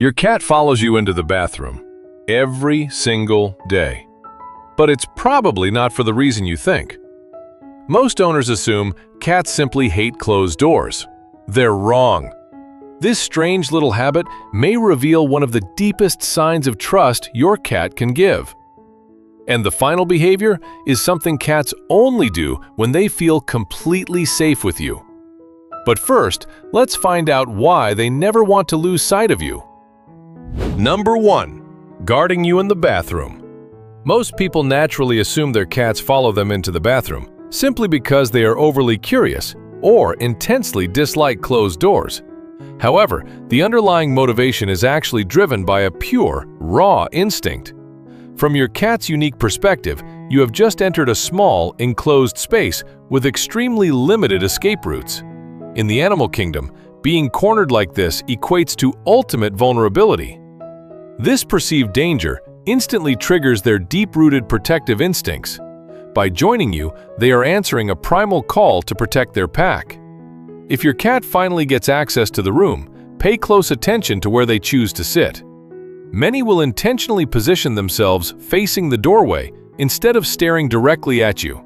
Your cat follows you into the bathroom every single day. But it's probably not for the reason you think. Most owners assume cats simply hate closed doors. They're wrong. This strange little habit may reveal one of the deepest signs of trust your cat can give. And the final behavior is something cats only do when they feel completely safe with you. But first, let's find out why they never want to lose sight of you. Number 1. Guarding you in the bathroom. Most people naturally assume their cats follow them into the bathroom simply because they are overly curious or intensely dislike closed doors. However, the underlying motivation is actually driven by a pure, raw instinct. From your cat's unique perspective, you have just entered a small, enclosed space with extremely limited escape routes. In the animal kingdom, being cornered like this equates to ultimate vulnerability. This perceived danger instantly triggers their deep-rooted protective instincts. By joining you, they are answering a primal call to protect their pack. If your cat finally gets access to the room, pay close attention to where they choose to sit. Many will intentionally position themselves facing the doorway instead of staring directly at you.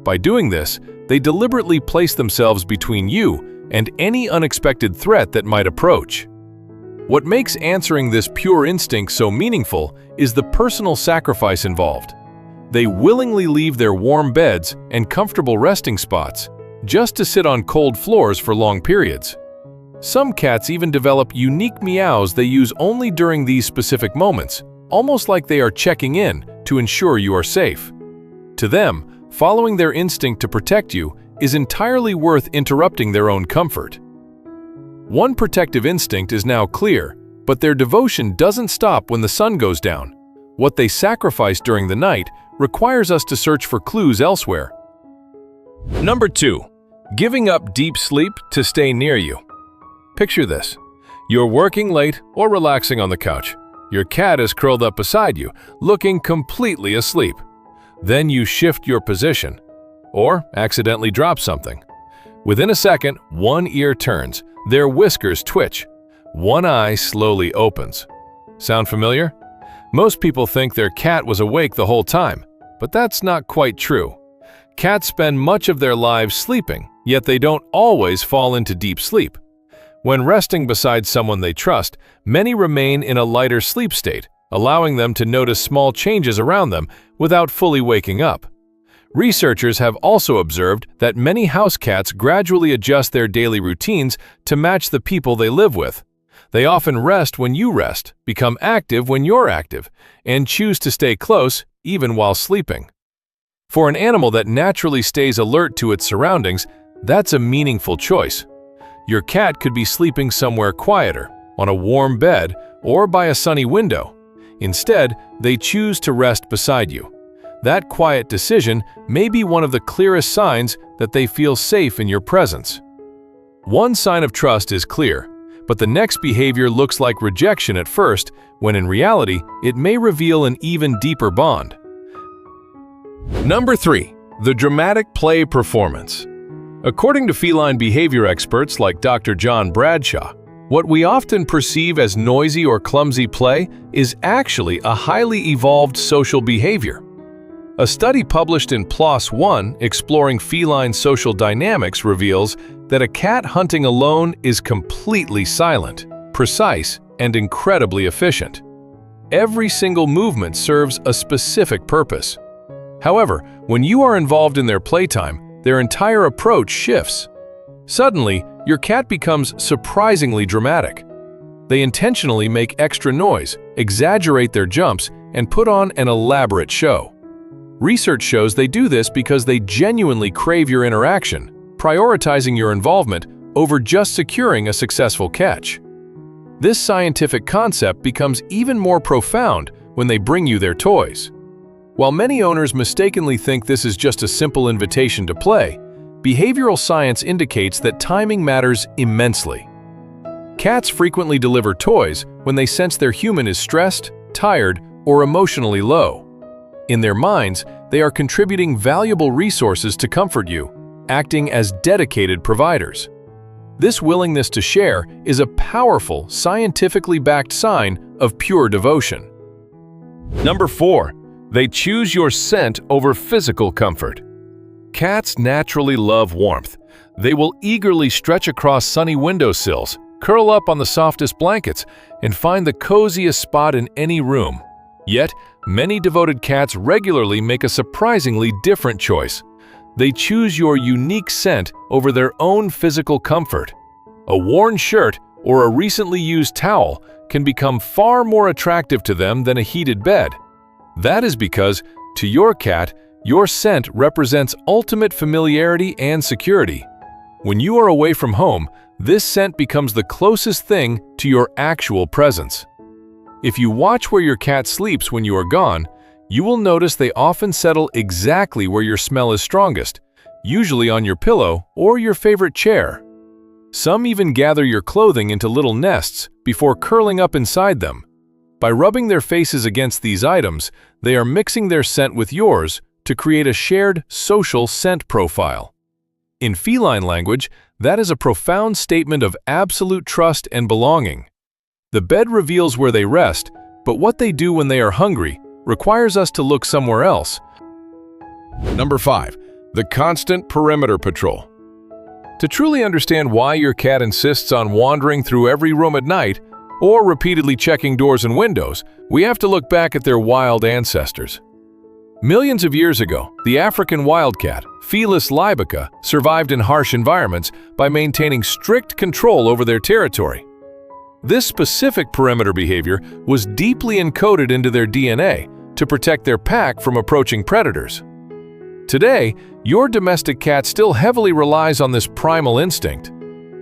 By doing this, they deliberately place themselves between you and any unexpected threat that might approach. What makes answering this pure instinct so meaningful is the personal sacrifice involved. They willingly leave their warm beds and comfortable resting spots just to sit on cold floors for long periods. Some cats even develop unique meows they use only during these specific moments, almost like they are checking in to ensure you are safe. To them, following their instinct to protect you is entirely worth interrupting their own comfort. One protective instinct is now clear, but their devotion doesn't stop when the sun goes down. What they sacrifice during the night requires us to search for clues elsewhere. Number 2. Giving up deep sleep to stay near you. Picture this. You're working late or relaxing on the couch. Your cat is curled up beside you, looking completely asleep. Then you shift your position, or accidentally drop something. Within a second, one ear turns, their whiskers twitch, one eye slowly opens. Sound familiar? Most people think their cat was awake the whole time, but that's not quite true. Cats spend much of their lives sleeping, yet they don't always fall into deep sleep. When resting beside someone they trust, many remain in a lighter sleep state, allowing them to notice small changes around them without fully waking up. Researchers have also observed that many house cats gradually adjust their daily routines to match the people they live with. They often rest when you rest, become active when you're active, and choose to stay close even while sleeping. For an animal that naturally stays alert to its surroundings, that's a meaningful choice. Your cat could be sleeping somewhere quieter, on a warm bed, or by a sunny window. Instead, they choose to rest beside you. That quiet decision may be one of the clearest signs that they feel safe in your presence. One sign of trust is clear, but the next behavior looks like rejection at first, when in reality, it may reveal an even deeper bond. Number 3. The dramatic play performance. According to feline behavior experts like Dr. John Bradshaw, what we often perceive as noisy or clumsy play is actually a highly evolved social behavior. A study published in PLOS One exploring feline social dynamics reveals that a cat hunting alone is completely silent, precise, and incredibly efficient. Every single movement serves a specific purpose. However, when you are involved in their playtime, their entire approach shifts. Suddenly, your cat becomes surprisingly dramatic. They intentionally make extra noise, exaggerate their jumps, and put on an elaborate show. Research shows they do this because they genuinely crave your interaction, prioritizing your involvement over just securing a successful catch. This scientific concept becomes even more profound when they bring you their toys. While many owners mistakenly think this is just a simple invitation to play, behavioral science indicates that timing matters immensely. Cats frequently deliver toys when they sense their human is stressed, tired, or emotionally low. In their minds, they are contributing valuable resources to comfort you, acting as dedicated providers. This willingness to share is a powerful, scientifically backed sign of pure devotion. Number 4. They choose your scent over physical comfort. Cats naturally love warmth. They will eagerly stretch across sunny windowsills, curl up on the softest blankets, and find the coziest spot in any room. Yet, many devoted cats regularly make a surprisingly different choice. They choose your unique scent over their own physical comfort. A worn shirt or a recently used towel can become far more attractive to them than a heated bed. That is because, to your cat, your scent represents ultimate familiarity and security. When you are away from home, this scent becomes the closest thing to your actual presence. If you watch where your cat sleeps when you are gone, you will notice they often settle exactly where your smell is strongest, usually on your pillow or your favorite chair. Some even gather your clothing into little nests before curling up inside them. By rubbing their faces against these items, they are mixing their scent with yours to create a shared social scent profile. In feline language, that is a profound statement of absolute trust and belonging. The bed reveals where they rest, but what they do when they are hungry requires us to look somewhere else. Number 5. The constant perimeter patrol. To truly understand why your cat insists on wandering through every room at night or repeatedly checking doors and windows, we have to look back at their wild ancestors. Millions of years ago, the African wildcat, Felis libica, survived in harsh environments by maintaining strict control over their territory. This specific perimeter behavior was deeply encoded into their DNA to protect their pack from approaching predators. Today, your domestic cat still heavily relies on this primal instinct.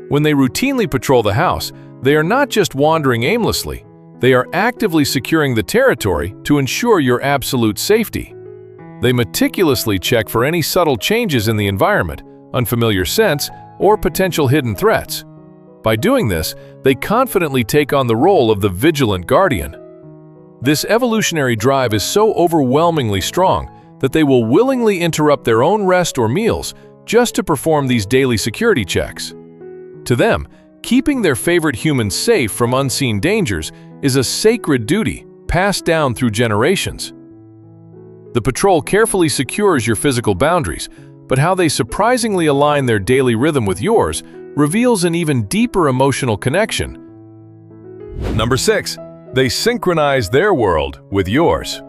When they routinely patrol the house, they are not just wandering aimlessly, they are actively securing the territory to ensure your absolute safety. They meticulously check for any subtle changes in the environment, unfamiliar scents, or potential hidden threats. By doing this, they confidently take on the role of the vigilant guardian. This evolutionary drive is so overwhelmingly strong that they will willingly interrupt their own rest or meals just to perform these daily security checks. To them, keeping their favorite humans safe from unseen dangers is a sacred duty passed down through generations. The patrol carefully secures your physical boundaries, but how they surprisingly align their daily rhythm with yours reveals an even deeper emotional connection. Number 6. They synchronize their world with yours.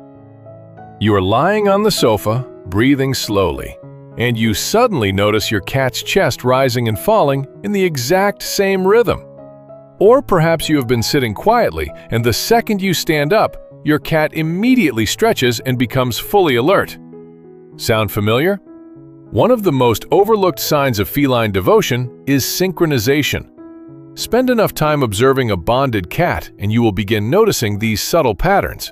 You are lying on the sofa, breathing slowly, and you suddenly notice your cat's chest rising and falling in the exact same rhythm. Or perhaps you have been sitting quietly, and the second you stand up, your cat immediately stretches and becomes fully alert. Sound familiar? One of the most overlooked signs of feline devotion is synchronization. Spend enough time observing a bonded cat and you will begin noticing these subtle patterns.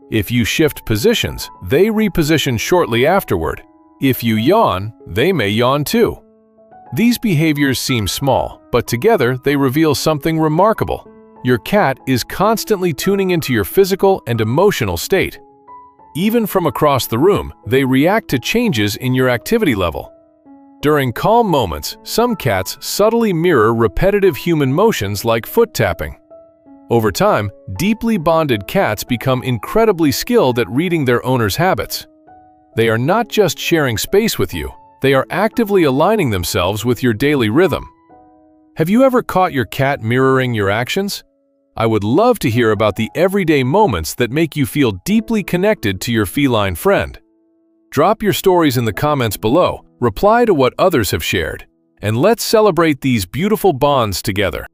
If you shift positions, they reposition shortly afterward. If you yawn, they may yawn too. These behaviors seem small, but together they reveal something remarkable. Your cat is constantly tuning into your physical and emotional state. Even from across the room, they react to changes in your activity level. During calm moments, some cats subtly mirror repetitive human motions like foot tapping. Over time, deeply bonded cats become incredibly skilled at reading their owner's habits. They are not just sharing space with you, they are actively aligning themselves with your daily rhythm. Have you ever caught your cat mirroring your actions? I would love to hear about the everyday moments that make you feel deeply connected to your feline friend. Drop your stories in the comments below, reply to what others have shared, and let's celebrate these beautiful bonds together.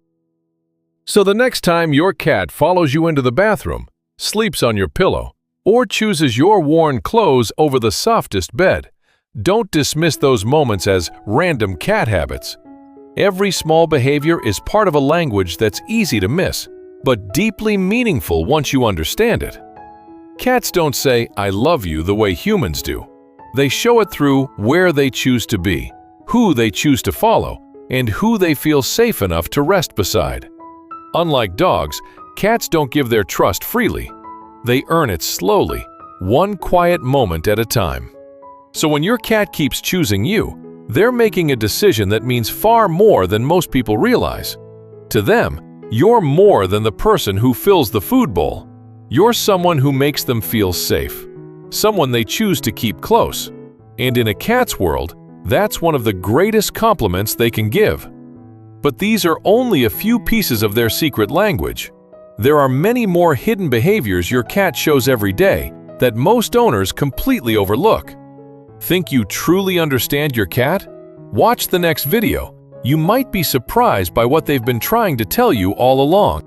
So the next time your cat follows you into the bathroom, sleeps on your pillow, or chooses your worn clothes over the softest bed, don't dismiss those moments as random cat habits. Every small behavior is part of a language that's easy to miss, but deeply meaningful once you understand it. Cats don't say, "I love you," the way humans do. They show it through where they choose to be, who they choose to follow, and who they feel safe enough to rest beside. Unlike dogs, cats don't give their trust freely. They earn it slowly, one quiet moment at a time. So when your cat keeps choosing you, They're making a decision that means far more than most people realize. To them, you're more than the person who fills the food bowl. You're someone who makes them feel safe, someone they choose to keep close. And in a cat's world, that's one of the greatest compliments they can give. But these are only a few pieces of their secret language. There are many more hidden behaviors your cat shows every day that most owners completely overlook. Think you truly understand your cat? Watch the next video. You might be surprised by what they've been trying to tell you all along.